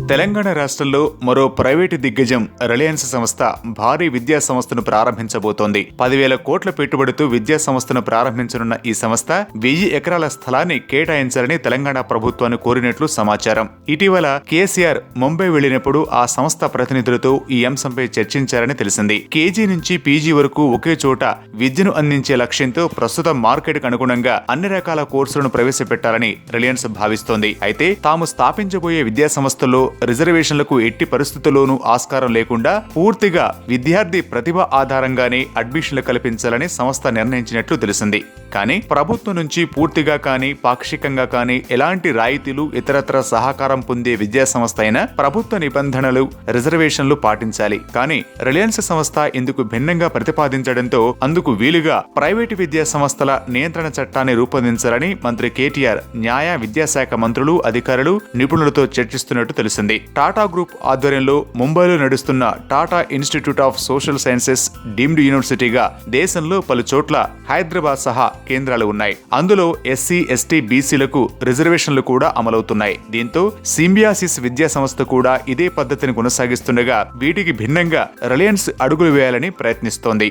తెలంగాణ రాష్ట్రంలో మరో ప్రైవేటు దిగ్గజం రిలయన్స్ సంస్థ భారీ విద్యా సంస్థను ప్రారంభించబోతోంది. 10,000 కోట్ల పెట్టుబడితో విద్యా సంస్థను ప్రారంభించనున్న ఈ సంస్థ 1000 ఎకరాల స్థలాన్ని కేటాయించాలని తెలంగాణ ప్రభుత్వాన్ని కోరినట్లు సమాచారం. ఇటీవల కేసీఆర్ ముంబై వెళ్లినప్పుడు ఆ సంస్థ ప్రతినిధులతో ఈ అంశంపై చర్చించారని తెలిసింది. కేజీ నుంచి పీజీ వరకు ఒకే చోట విద్యను అందించే లక్ష్యంతో ప్రస్తుతం మార్కెట్కు అనుగుణంగా అన్ని రకాల కోర్సులను ప్రవేశపెట్టాలని రిలయన్స్ భావిస్తోంది. అయితే తాము స్థాపించబోయే విద్యా సంస్థల్లో రిజర్వేషన్లకు ఎట్టి పరిస్థితుల్లోనూ ఆస్కారం లేకుండా పూర్తిగా విద్యార్థి ప్రతిభ ఆధారంగానే అడ్మిషన్లు కల్పించాలని సంస్థ నిర్ణయించినట్లు తెలిసింది. కానీ ప్రభుత్వం నుంచి పూర్తిగా కానీ పాక్షికంగా కానీ ఎలాంటి రాయితీలు ఇతరత్ర సహకారం పొందే విద్యా సంస్థ అయినా ప్రభుత్వ నిబంధనలు రిజర్వేషన్లు పాటించాలి. కానీ రిలయన్స్ సంస్థ ఇందుకు భిన్నంగా ప్రతిపాదించడంతో అందుకు వీలుగా ప్రైవేటు విద్యా సంస్థల నియంత్రణ చట్టాన్ని రూపొందించాలని మంత్రి కేటీఆర్ న్యాయ విద్యాశాఖ మంత్రులు, అధికారులు, నిపుణులతో చర్చిస్తున్నట్టు తెలిసింది. టాటా గ్రూప్ ఆధ్వర్యంలో ముంబైలో నడుస్తున్న Tata institute of social sciences deemed యూనివర్సిటీగా దేశంలో పలు చోట్ల హైదరాబాద్ సహా కేంద్రాలు ఉన్నాయి. అందులో ఎస్సీ, ఎస్టీ, బీసీలకు రిజర్వేషన్లు కూడా అమలవుతున్నాయి. దీంతో సింబియాసిస్ విద్యా సంస్థ కూడా ఇదే పద్ధతిని కొనసాగిస్తుండగా వీటికి భిన్నంగా రిలయన్స్ అడుగులు వేయాలని ప్రయత్నిస్తోంది.